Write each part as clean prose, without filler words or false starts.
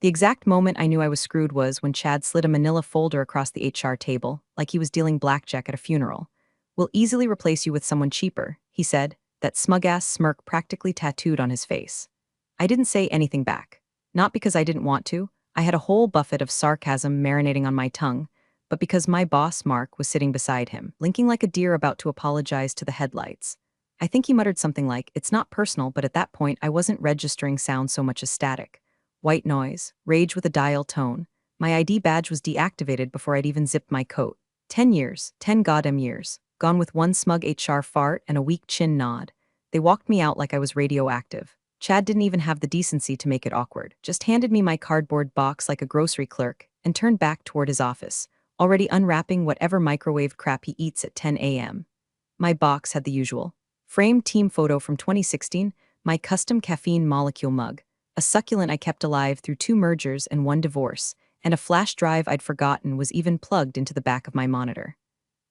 The exact moment I knew I was screwed was when Chad slid a manila folder across the HR table, like he was dealing blackjack at a funeral. "We'll easily replace you with someone cheaper," he said, that smug-ass smirk practically tattooed on his face. I didn't say anything back. Not because I didn't want to, I had a whole buffet of sarcasm marinating on my tongue, but because my boss, Mark, was sitting beside him, blinking like a deer about to apologize to the headlights. I think he muttered something like, "It's not personal," but at that point I wasn't registering sound so much as static. White noise, rage with a dial tone. My ID badge was deactivated before I'd even zipped my coat. 10 years, 10 goddamn years, gone with one smug HR fart and a weak chin nod. They walked me out like I was radioactive. Chad didn't even have the decency to make it awkward, just handed me my cardboard box like a grocery clerk and turned back toward his office, already unwrapping whatever microwave crap he eats at 10 a.m. My box had the usual framed team photo from 2016, my custom caffeine molecule mug, a succulent I kept alive through 2 mergers and 1 divorce, and a flash drive I'd forgotten was even plugged into the back of my monitor.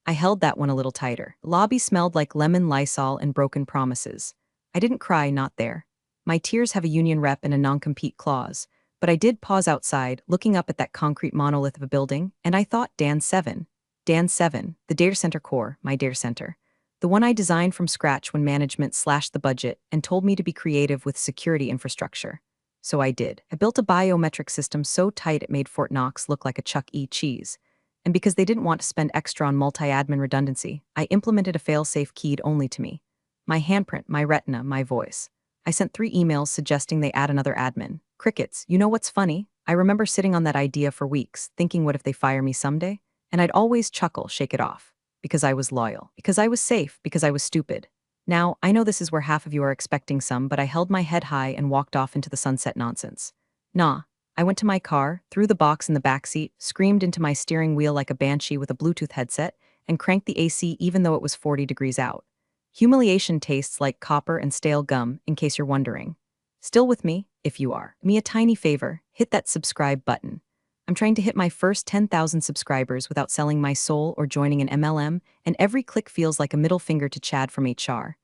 I held that one a little tighter. The lobby smelled like lemon Lysol and broken promises. I didn't cry, not there. My tears have a union rep and a non-compete clause, but I did pause outside, looking up at that concrete monolith of a building, and I thought Dan 7. Dan 7, the data center core, my data center. The one I designed from scratch when management slashed the budget and told me to be creative with security infrastructure. So I did. I built a biometric system so tight it made Fort Knox look like a Chuck E. Cheese. And because they didn't want to spend extra on multi-admin redundancy, I implemented a fail-safe keyed only to me. My handprint, my retina, my voice. I sent 3 emails suggesting they add another admin. Crickets. You know what's funny? I remember sitting on that idea for weeks, thinking what if they fire me someday? And I'd always chuckle, shake it off. Because I was loyal. Because I was safe. Because I was stupid. Now, I know this is where half of you are expecting some, but I held my head high and walked off into the sunset nonsense. Nah. I went to my car, threw the box in the backseat, screamed into my steering wheel like a banshee with a Bluetooth headset, and cranked the AC even though it was 40 degrees out. Humiliation tastes like copper and stale gum, in case you're wondering. Still with me? If you are. Me a tiny favor, hit that subscribe button. I'm trying to hit my first 10,000 subscribers without selling my soul or joining an MLM, and every click feels like a middle finger to Chad from HR.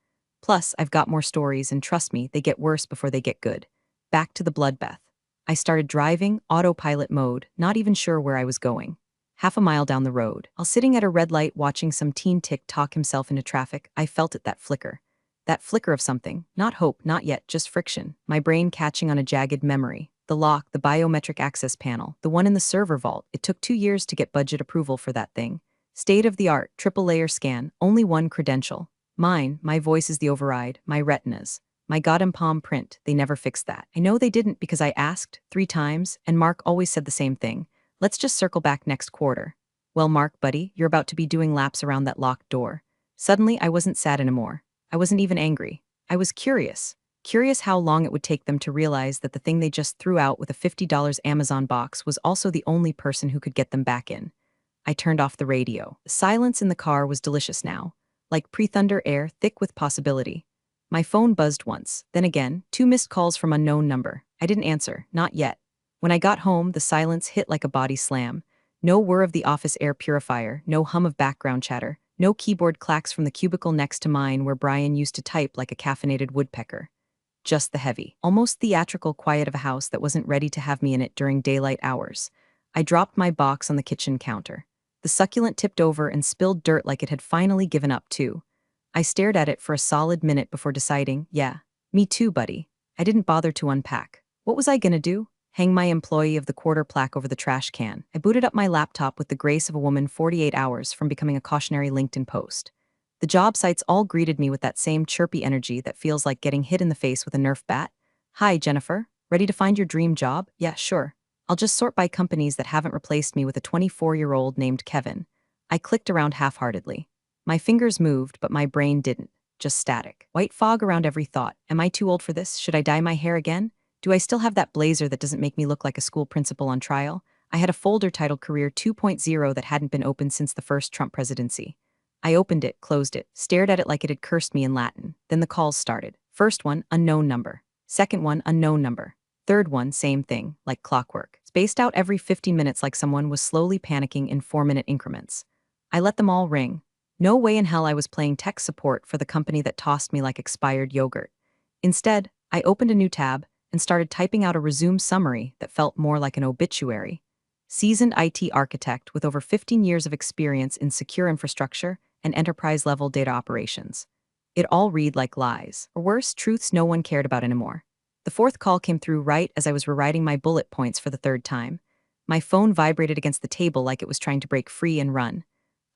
Plus, I've got more stories, and trust me, they get worse before they get good. Back to the bloodbath. I started driving, autopilot mode, not even sure where I was going. Half a mile down the road, while sitting at a red light watching some teen talk himself into traffic, I felt it, that flicker. That flicker of something, not hope, not yet, just friction, my brain catching on a jagged memory. The lock, the biometric access panel, the one in the server vault. It took 2 years to get budget approval for that thing. State-of-the-art, triple-layer scan, only one credential. Mine, my voice is the override, my retinas. My goddamn palm print, they never fixed that. I know they didn't because I asked 3 times, and Mark always said the same thing. Let's just circle back next quarter. Well, Mark, buddy, you're about to be doing laps around that locked door. Suddenly, I wasn't sad anymore. I wasn't even angry. I was curious. Curious how long it would take them to realize that the thing they just threw out with a $50 Amazon box was also the only person who could get them back in. I turned off the radio. The silence in the car was delicious now, like pre-thunder air, thick with possibility. My phone buzzed once, then again, 2 missed calls from unknown number. I didn't answer, not yet. When I got home, the silence hit like a body slam. No whir of the office air purifier, no hum of background chatter, no keyboard clacks from the cubicle next to mine where Brian used to type like a caffeinated woodpecker. Just the heavy, almost theatrical quiet of a house that wasn't ready to have me in it during daylight hours. I dropped my box on the kitchen counter. The succulent tipped over and spilled dirt like it had finally given up too. I stared at it for a solid minute before deciding, yeah, me too, buddy. I didn't bother to unpack. What was I gonna do? Hang my employee of the quarter plaque over the trash can. I booted up my laptop with the grace of a woman 48 hours from becoming a cautionary LinkedIn post. The job sites all greeted me with that same chirpy energy that feels like getting hit in the face with a Nerf bat. Hi, Jennifer. Ready to find your dream job? Yeah, sure. I'll just sort by companies that haven't replaced me with a 24-year-old named Kevin. I clicked around half-heartedly. My fingers moved, but my brain didn't. Just static. White fog around every thought. Am I too old for this? Should I dye my hair again? Do I still have that blazer that doesn't make me look like a school principal on trial? I had a folder titled Career 2.0 that hadn't been opened since the first Trump presidency. I opened it, closed it, stared at it like it had cursed me in Latin. Then the calls started. First one, unknown number. Second one, unknown number. Third one, same thing, like clockwork. Spaced out every 15 minutes like someone was slowly panicking in 4-minute increments. I let them all ring. No way in hell I was playing tech support for the company that tossed me like expired yogurt. Instead, I opened a new tab, and started typing out a resume summary that felt more like an obituary. Seasoned IT architect with over 15 years of experience in secure infrastructure and enterprise-level data operations. It all read like lies, or worse, truths no one cared about anymore. The fourth call came through right as I was rewriting my bullet points for the third time. My phone vibrated against the table like it was trying to break free and run.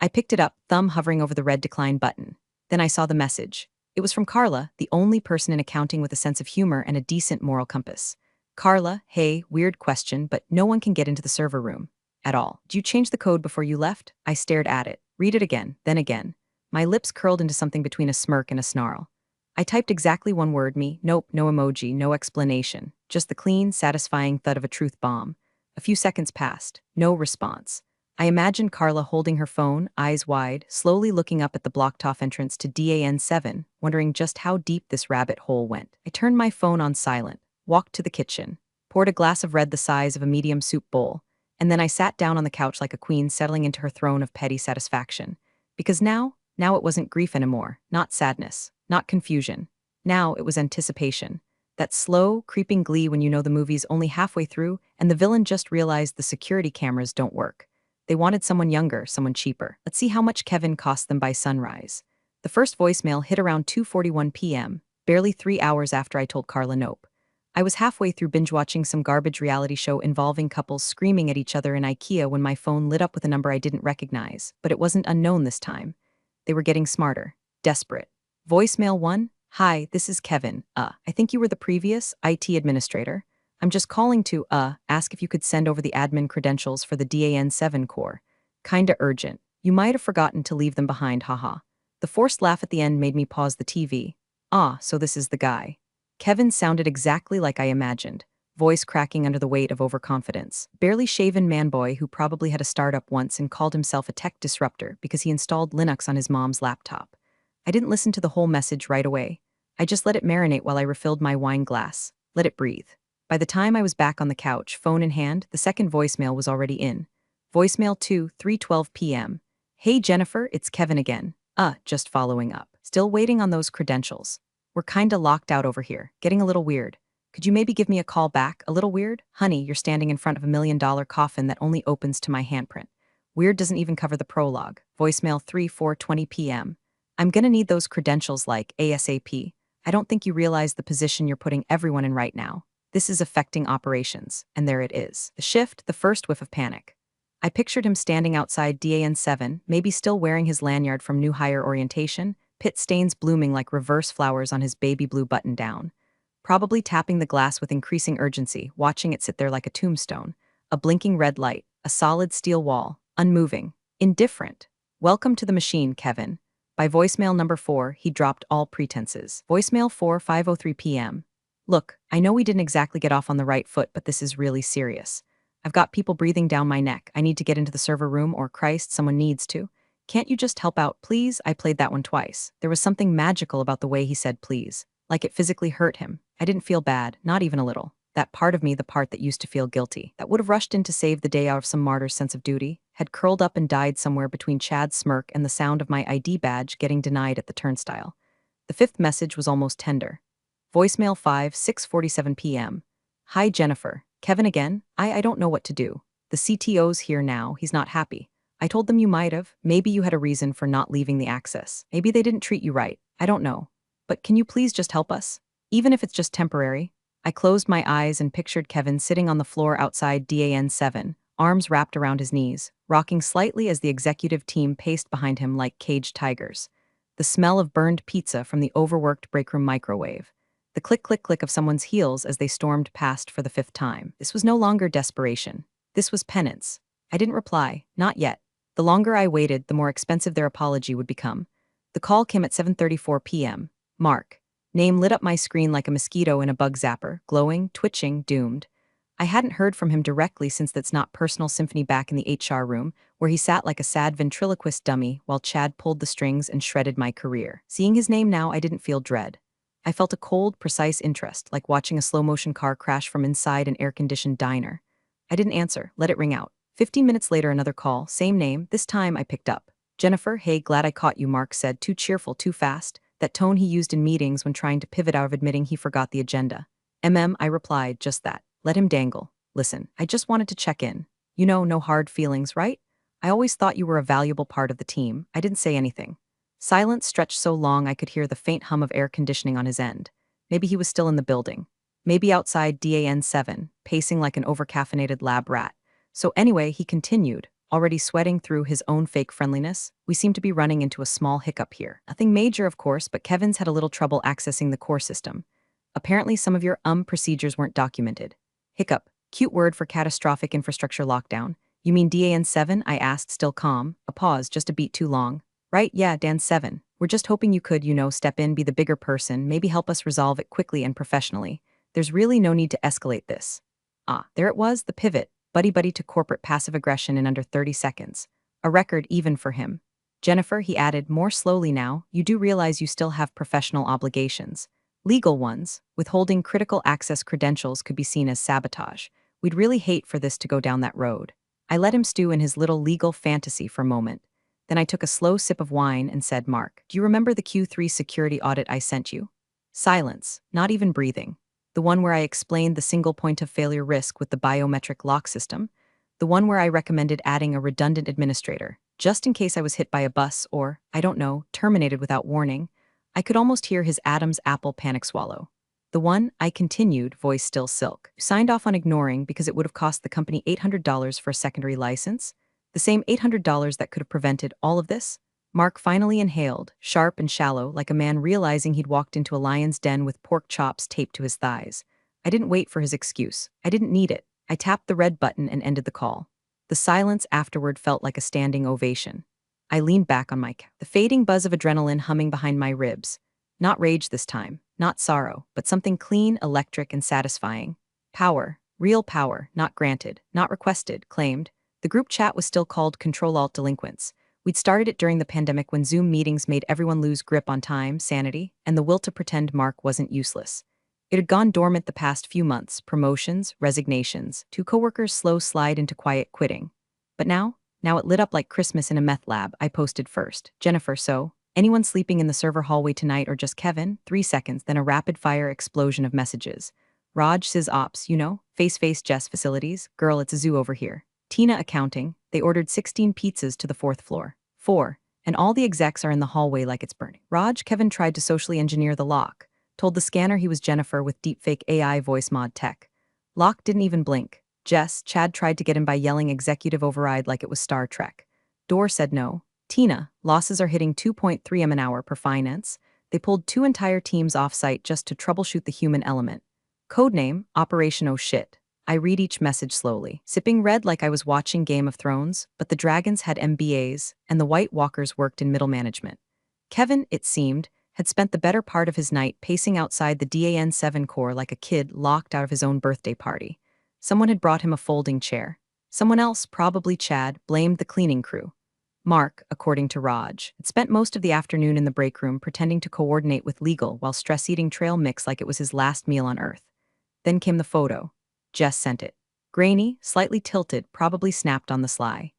I picked it up, thumb hovering over the red decline button. Then I saw the message. It was from Carla, the only person in accounting with a sense of humor and a decent moral compass. Carla, hey, weird question, but no one can get into the server room. At all. Did you change the code before you left? I stared at it. Read it again, then again. My lips curled into something between a smirk and a snarl. I typed exactly one word, me. Nope, no emoji, no explanation. Just the clean, satisfying thud of a truth bomb. A few seconds passed. No response. I imagined Carla holding her phone, eyes wide, slowly looking up at the blocked-off entrance to DAN7, wondering just how deep this rabbit hole went. I turned my phone on silent, walked to the kitchen, poured a glass of red the size of a medium soup bowl, and then I sat down on the couch like a queen settling into her throne of petty satisfaction. Because now it wasn't grief anymore, not sadness, not confusion. Now it was anticipation. That slow, creeping glee when you know the movie's only halfway through and the villain just realized the security cameras don't work. They wanted someone younger, someone cheaper. Let's see how much Kevin cost them by sunrise. The first voicemail hit around 2:41 p.m., barely 3 hours after I told Carla nope. I was halfway through binge-watching some garbage reality show involving couples screaming at each other in IKEA when my phone lit up with a number I didn't recognize, but it wasn't unknown this time. They were getting smarter, desperate. Voicemail 1, hi, this is Kevin. I think you were the previous IT administrator. I'm just calling to, ask if you could send over the admin credentials for the DAN7 core. Kinda urgent. You might have forgotten to leave them behind, haha. The forced laugh at the end made me pause the TV. So this is the guy. Kevin sounded exactly like I imagined, voice cracking under the weight of overconfidence. Barely shaven man-boy who probably had a startup once and called himself a tech disruptor because he installed Linux on his mom's laptop. I didn't listen to the whole message right away. I just let it marinate while I refilled my wine glass. Let it breathe. By the time I was back on the couch, phone in hand, the second voicemail was already in. Voicemail 2, 3:12 p.m. Hey Jennifer, it's Kevin again. Just following up. Still waiting on those credentials. We're kinda locked out over here, getting a little weird. Could you maybe give me a call back? A little weird? Honey, you're standing in front of $1 million coffin that only opens to my handprint. Weird doesn't even cover the prologue. Voicemail 3, 4:20 p.m. I'm gonna need those credentials like ASAP. I don't think you realize the position you're putting everyone in right now. This is affecting operations, and there it is. The shift, the first whiff of panic. I pictured him standing outside DAN7, maybe still wearing his lanyard from new hire orientation, pit stains blooming like reverse flowers on his baby blue button-down. Probably tapping the glass with increasing urgency, watching it sit there like a tombstone. A blinking red light, a solid steel wall, unmoving, indifferent. Welcome to the machine, Kevin. By voicemail number 4, he dropped all pretenses. Voicemail 4, 5:03 p.m. Look, I know we didn't exactly get off on the right foot, but this is really serious. I've got people breathing down my neck. I need to get into the server room, or Christ, someone needs to. Can't you just help out, please? I played that one twice. There was something magical about the way he said please. Like it physically hurt him. I didn't feel bad, not even a little. That part of me, the part that used to feel guilty, that would have rushed in to save the day out of some martyr's sense of duty, had curled up and died somewhere between Chad's smirk and the sound of my ID badge getting denied at the turnstile. The fifth message was almost tender. Voicemail 5, 6:47 p.m. Hi Jennifer, Kevin again? I don't know what to do. The CTO's here now, he's not happy. I told them you might have. Maybe you had a reason for not leaving the access. Maybe they didn't treat you right. I don't know. But can you please just help us? Even if it's just temporary. I closed my eyes and pictured Kevin sitting on the floor outside DAN7, arms wrapped around his knees, rocking slightly as the executive team paced behind him like caged tigers. The smell of burned pizza from the overworked breakroom microwave. The click-click-click of someone's heels as they stormed past for the 5th time. This was no longer desperation. This was penance. I didn't reply, not yet. The longer I waited, the more expensive their apology would become. The call came at 7:34 p.m. Mark. Name lit up my screen like a mosquito in a bug zapper, glowing, twitching, doomed. I hadn't heard from him directly since That's Not Personal Symphony back in the HR room, where he sat like a sad ventriloquist dummy while Chad pulled the strings and shredded my career. Seeing his name now, I didn't feel dread. I felt a cold, precise interest, like watching a slow-motion car crash from inside an air-conditioned diner. I didn't answer, let it ring out. 15 minutes later, another call, same name, this time I picked up. Jennifer, hey, glad I caught you, Mark said, too cheerful, too fast, that tone he used in meetings when trying to pivot out of admitting he forgot the agenda. I replied, just that. Let him dangle. Listen, I just wanted to check in. You know, no hard feelings, right? I always thought you were a valuable part of the team. I didn't say anything. Silence stretched so long I could hear the faint hum of air conditioning on his end. Maybe he was still in the building. Maybe outside DAN7, pacing like an overcaffeinated lab rat. So anyway, he continued, already sweating through his own fake friendliness. We seem to be running into a small hiccup here. Nothing major, of course, but Kevin's had a little trouble accessing the core system. Apparently some of your procedures weren't documented. Hiccup, cute word for catastrophic infrastructure lockdown. You mean DAN7? I asked, still calm. A pause, just a beat too long. Right, yeah, Dan7. We're just hoping you could, step in, be the bigger person, maybe help us resolve it quickly and professionally. There's really no need to escalate this. Ah, there it was, the pivot. Buddy to corporate passive aggression in under 30 seconds. A record even for him. Jennifer, he added, more slowly now, you do realize you still have professional obligations. Legal ones. Withholding critical access credentials could be seen as sabotage. We'd really hate for this to go down that road. I let him stew in his little legal fantasy for a moment. Then I took a slow sip of wine and said, Mark, do you remember the Q3 security audit I sent you? Silence, not even breathing. The one where I explained the single point of failure risk with the biometric lock system. The one where I recommended adding a redundant administrator, just in case I was hit by a bus or, I don't know, terminated without warning. I could almost hear his Adam's apple panic swallow. The one, I continued, voice still silk, signed off on ignoring because it would have cost the company $800 for a secondary license. The same $800 that could have prevented all of this? Mark finally inhaled, sharp and shallow, like a man realizing he'd walked into a lion's den with pork chops taped to his thighs. I didn't wait for his excuse. I didn't need it. I tapped the red button and ended the call. The silence afterward felt like a standing ovation. I leaned back on my couch, the fading buzz of adrenaline humming behind my ribs. Not rage this time, not sorrow, but something clean, electric, and satisfying. Power, real power, not granted, not requested, claimed. The group chat was still called Control-Alt-Delinquents. We'd started it during the pandemic when Zoom meetings made everyone lose grip on time, sanity, and the will to pretend Mark wasn't useless. It had gone dormant the past few months, promotions, resignations, 2 coworkers' slow slide into quiet quitting. But now it lit up like Christmas in a meth lab. I posted first. Jennifer, so, anyone sleeping in the server hallway tonight or just Kevin? 3 seconds, then a rapid-fire explosion of messages. Raj, Sis Ops, face Jess Facilities, girl, it's a zoo over here. Tina accounting, they ordered 16 pizzas to the 4th floor. 4. And all the execs are in the hallway like it's burning. Raj, Kevin tried to socially engineer the lock. Told the scanner he was Jennifer with deepfake AI voice mod tech. Lock didn't even blink. Jess, Chad tried to get him by yelling executive override like it was Star Trek. Door said no. Tina, losses are hitting 2.3 M an hour per finance. They pulled 2 entire teams off-site just to troubleshoot the human element. Codename, Operation Oh Shit. I read each message slowly, sipping red like I was watching Game of Thrones, but the dragons had MBAs, and the White Walkers worked in middle management. Kevin, it seemed, had spent the better part of his night pacing outside the DAN7 core like a kid locked out of his own birthday party. Someone had brought him a folding chair. Someone else, probably Chad, blamed the cleaning crew. Mark, according to Raj, had spent most of the afternoon in the break room pretending to coordinate with legal while stress-eating trail mix like it was his last meal on Earth. Then came the photo. Jess sent it. Grainy, slightly tilted, probably snapped on the sly.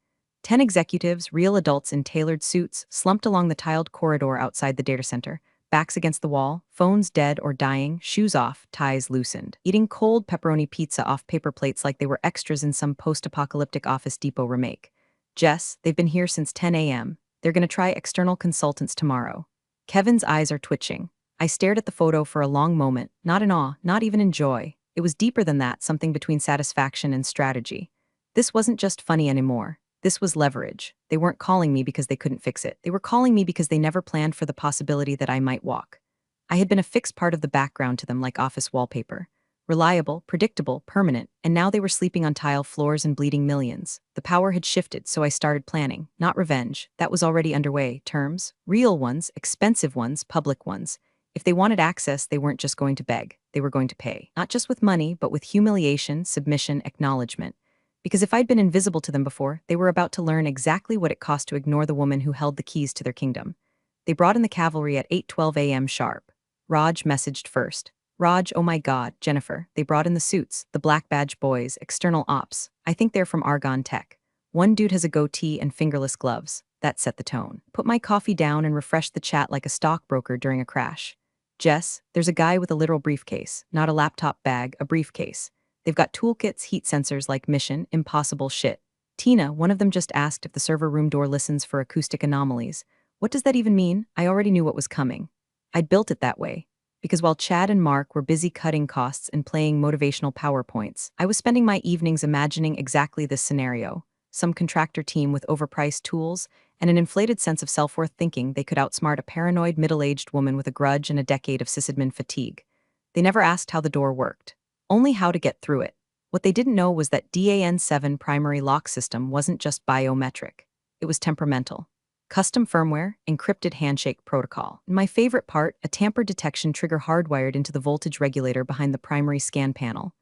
10 executives, real adults in tailored suits, slumped along the tiled corridor outside the data center, backs against the wall, phones dead or dying, shoes off, ties loosened, eating cold pepperoni pizza off paper plates like they were extras in some post-apocalyptic Office Depot remake. Jess, they've been here since 10 a.m. They're gonna try external consultants tomorrow. Kevin's eyes are twitching. I stared at the photo for a long moment, not in awe, not even in joy. It was deeper than that, something between satisfaction and strategy. This wasn't just funny anymore. This was leverage. They weren't calling me because they couldn't fix it. They were calling me because they never planned for the possibility that I might walk. I had been a fixed part of the background to them like office wallpaper. Reliable, predictable, permanent, and now they were sleeping on tile floors and bleeding millions. The power had shifted, so I started planning. Not revenge. That was already underway. Terms. Real ones, expensive ones, public ones. If they wanted access, they weren't just going to beg. They were going to pay. Not just with money, but with humiliation, submission, acknowledgement. Because if I'd been invisible to them before, they were about to learn exactly what it cost to ignore the woman who held the keys to their kingdom. They brought in the cavalry at 8:12 a.m. sharp. Raj messaged first. Raj, oh my god, Jennifer, they brought in the suits, the black badge boys, external ops. I think they're from Argonne Tech. One dude has a goatee and fingerless gloves. That set the tone. Put my coffee down and refreshed the chat like a stockbroker during a crash. Jess, there's a guy with a literal briefcase, not a laptop bag, a briefcase. They've got toolkits, heat sensors like Mission Impossible shit. Tina, one of them just asked if the server room door listens for acoustic anomalies. What does that even mean? I already knew what was coming. I'd built it that way. Because while Chad and Mark were busy cutting costs and playing motivational PowerPoints, I was spending my evenings imagining exactly this scenario. Some contractor team with overpriced tools and an inflated sense of self-worth thinking they could outsmart a paranoid middle-aged woman with a grudge and a decade of sysadmin fatigue. They never asked how the door worked, only how to get through it. What they didn't know was that DAN7 primary lock system wasn't just biometric. It was temperamental. Custom firmware, encrypted handshake protocol. And my favorite part, a tamper detection trigger hardwired into the voltage regulator behind the primary scan panel.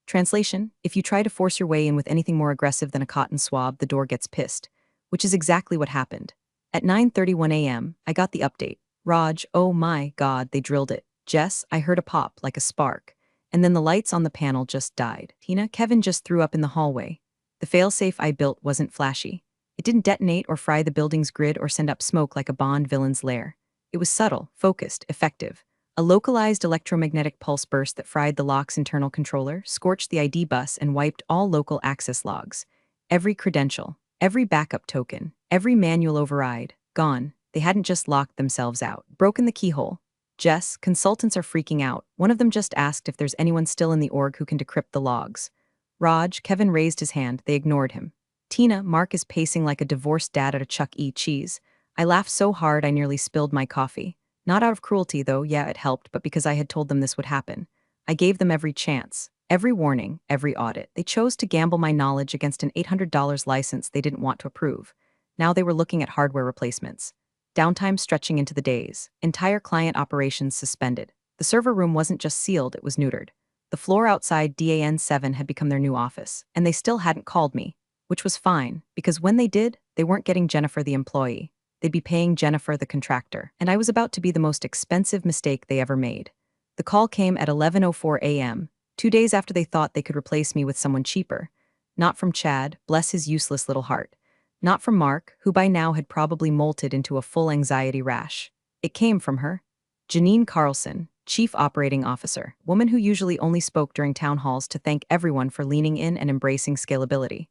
Translation, if you try to force your way in with anything more aggressive than a cotton swab, the door gets pissed. Which is exactly what happened. At 9:31 a.m., I got the update. Raj, oh my god, they drilled it. Jess, I heard a pop, like a spark. And then the lights on the panel just died. Tina, Kevin just threw up in the hallway. The failsafe I built wasn't flashy. It didn't detonate or fry the building's grid or send up smoke like a Bond villain's lair. It was subtle, focused, effective. A localized electromagnetic pulse burst that fried the lock's internal controller, scorched the ID bus, and wiped all local access logs. Every credential, every backup token, every manual override, gone. They hadn't just locked themselves out, broken the keyhole. Jess, consultants are freaking out. One of them just asked if there's anyone still in the org who can decrypt the logs. Raj, Kevin raised his hand. They ignored him. Tina, Mark is pacing like a divorced dad at a Chuck E. Cheese. I laughed so hard I nearly spilled my coffee. Not out of cruelty, though, yeah, it helped, but because I had told them this would happen. I gave them every chance, every warning, every audit. They chose to gamble my knowledge against an $800 license they didn't want to approve. Now they were looking at hardware replacements. Downtime stretching into the days. Entire client operations suspended. The server room wasn't just sealed, it was neutered. The floor outside DAN7 had become their new office, and they still hadn't called me. Which was fine, because when they did, they weren't getting Jennifer the employee. They'd be paying Jennifer the contractor, and I was about to be the most expensive mistake they ever made. The call came at 11:04 a.m., 2 days after they thought they could replace me with someone cheaper. Not from Chad, bless his useless little heart. Not from Mark, who by now had probably molted into a full anxiety rash. It came from her. Janine Carlson, Chief Operating Officer, woman who usually only spoke during town halls to thank everyone for leaning in and embracing scalability.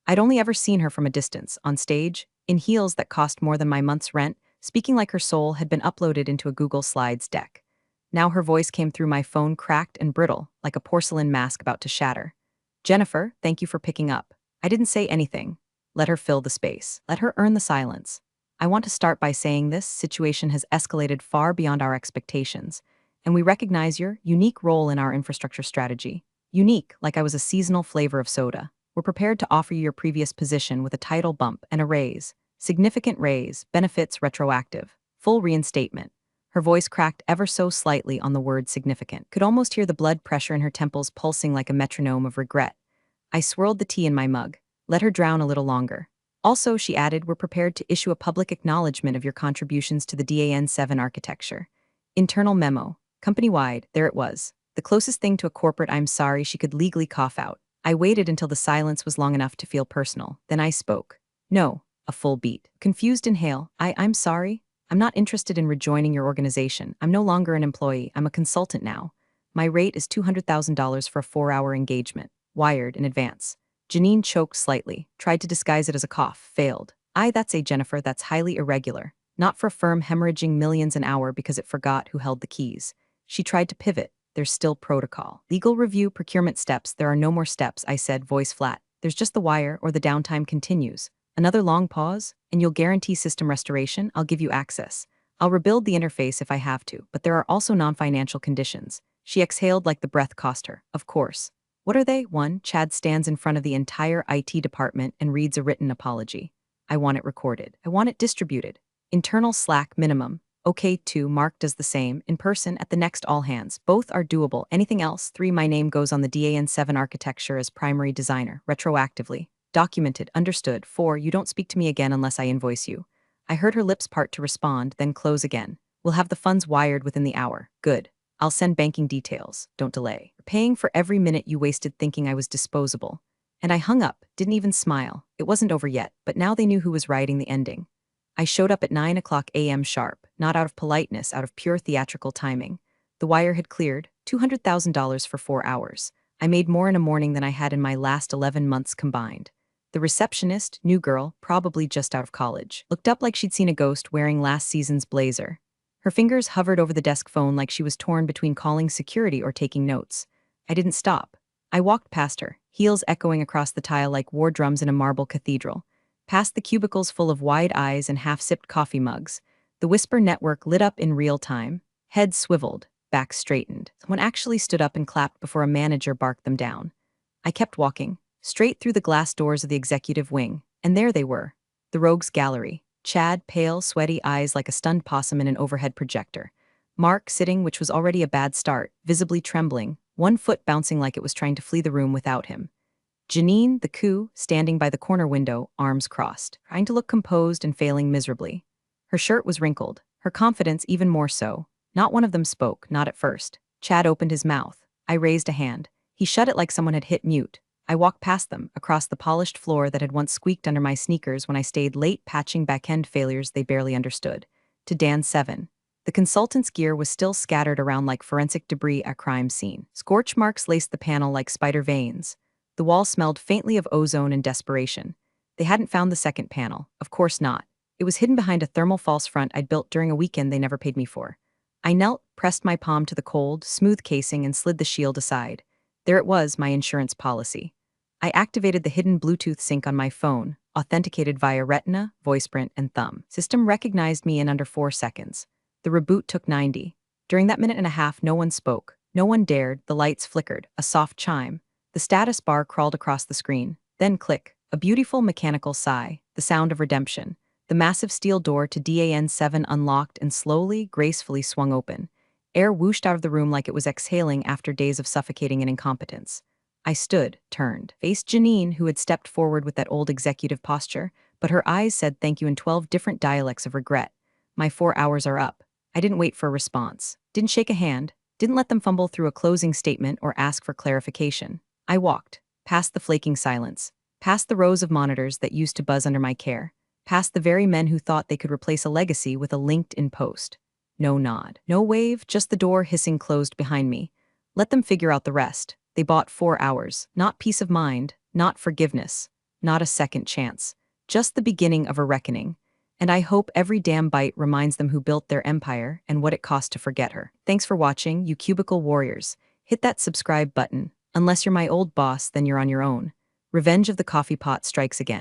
I'd only ever seen her from a distance, on stage, in heels that cost more than my month's rent, speaking like her soul had been uploaded into a Google Slides deck. Now her voice came through my phone cracked and brittle, like a porcelain mask about to shatter. Jennifer, thank you for picking up. I didn't say anything. Let her fill the space. Let her earn the silence. I want to start by saying this situation has escalated far beyond our expectations, and we recognize your unique role in our infrastructure strategy. Unique, like I was a seasonal flavor of soda. We're prepared to offer you your previous position with a title bump and a raise. Significant raise, benefits retroactive, full reinstatement. Her voice cracked ever so slightly on the word significant. Could almost hear the blood pressure in her temples pulsing like a metronome of regret. I swirled the tea in my mug. Let her drown a little longer. Also, she added, we're prepared to issue a public acknowledgement of your contributions to the DAN7 architecture. Internal memo. Company-wide, there it was. The closest thing to a corporate I'm sorry she could legally cough out. I waited until the silence was long enough to feel personal. Then I spoke. No, a full beat. Confused inhale. I'm sorry. I'm not interested in rejoining your organization. I'm no longer an employee. I'm a consultant now. My rate is $200,000 for a 4-hour engagement. Wired in advance. Janine choked slightly, tried to disguise it as a cough, failed. That's a Jennifer, that's highly irregular. Not for a firm hemorrhaging millions an hour because it forgot who held the keys. She tried to pivot. There's still protocol. Legal review, procurement steps. There are no more steps, I said, voice flat. There's just the wire or the downtime continues. Another long pause, and you'll guarantee system restoration. I'll give you access. I'll rebuild the interface if I have to, but there are also non-financial conditions. She exhaled like the breath cost her. Of course. What are they? 1. Chad stands in front of the entire IT department and reads a written apology. I want it recorded. I want it distributed. Internal Slack minimum. Okay. 2. Mark does the same, in person at the next all hands. Both are doable. Anything else? 3. My name goes on the DAN7 architecture as primary designer, retroactively. Documented, understood. 4. You don't speak to me again unless I invoice you. I heard her lips part to respond, then close again. We'll have the funds wired within the hour. Good. I'll send banking details. Don't delay. You're paying for every minute you wasted thinking I was disposable. And I hung up, didn't even smile. It wasn't over yet, but now they knew who was writing the ending. I showed up at 9 o'clock a.m. sharp, not out of politeness, out of pure theatrical timing. The wire had cleared, $200,000 for 4 hours. I made more in a morning than I had in my last 11 months combined. The receptionist, new girl, probably just out of college, looked up like she'd seen a ghost wearing last season's blazer. Her fingers hovered over the desk phone like she was torn between calling security or taking notes. I didn't stop. I walked past her, heels echoing across the tile like war drums in a marble cathedral, past the cubicles full of wide eyes and half-sipped coffee mugs. The whisper network lit up in real time. Heads swiveled, backs straightened. Someone actually stood up and clapped before a manager barked them down. I kept walking, straight through the glass doors of the executive wing, and there they were, the rogues gallery. Chad, pale, sweaty eyes like a stunned possum in an overhead projector. Mark, sitting, which was already a bad start, visibly trembling, one foot bouncing like it was trying to flee the room without him. Janine, the coup, standing by the corner window, arms crossed, trying to look composed and failing miserably. Her shirt was wrinkled, her confidence even more so. Not one of them spoke, not at first. Chad opened his mouth. I raised a hand. He shut it like someone had hit mute. I walked past them, across the polished floor that had once squeaked under my sneakers when I stayed late patching back-end failures they barely understood, to Dan 7. The consultant's gear was still scattered around like forensic debris at a crime scene. Scorch marks laced the panel like spider veins. The wall smelled faintly of ozone and desperation. They hadn't found the second panel. Of course not. It was hidden behind a thermal false front I'd built during a weekend they never paid me for. I knelt, pressed my palm to the cold, smooth casing and slid the shield aside. There it was, my insurance policy. I activated the hidden Bluetooth sync on my phone, authenticated via Retina, VoicePrint, and Thumb. System recognized me in under 4 seconds. The reboot took 90. During that minute and a half, no one spoke. No one dared. The lights flickered, a soft chime. The status bar crawled across the screen. Then click, a beautiful mechanical sigh, the sound of redemption. The massive steel door to DAN 7 unlocked and slowly, gracefully swung open. Air whooshed out of the room like it was exhaling after days of suffocating and incompetence. I stood, turned, faced Janine, who had stepped forward with that old executive posture, but her eyes said thank you in 12 different dialects of regret. My 4 hours are up. I didn't wait for a response, didn't shake a hand, didn't let them fumble through a closing statement or ask for clarification. I walked, past the flaking silence, past the rows of monitors that used to buzz under my care, past the very men who thought they could replace a legacy with a LinkedIn post. No nod, no wave, just the door hissing closed behind me. Let them figure out the rest. They bought 4 hours, not peace of mind, not forgiveness, not a second chance, just the beginning of a reckoning. And I hope every damn bite reminds them who built their empire and what it cost to forget her. Thanks for watching, you cubicle warriors. Hit that subscribe button. Unless you're my old boss, then you're on your own. Revenge of the coffee pot strikes again.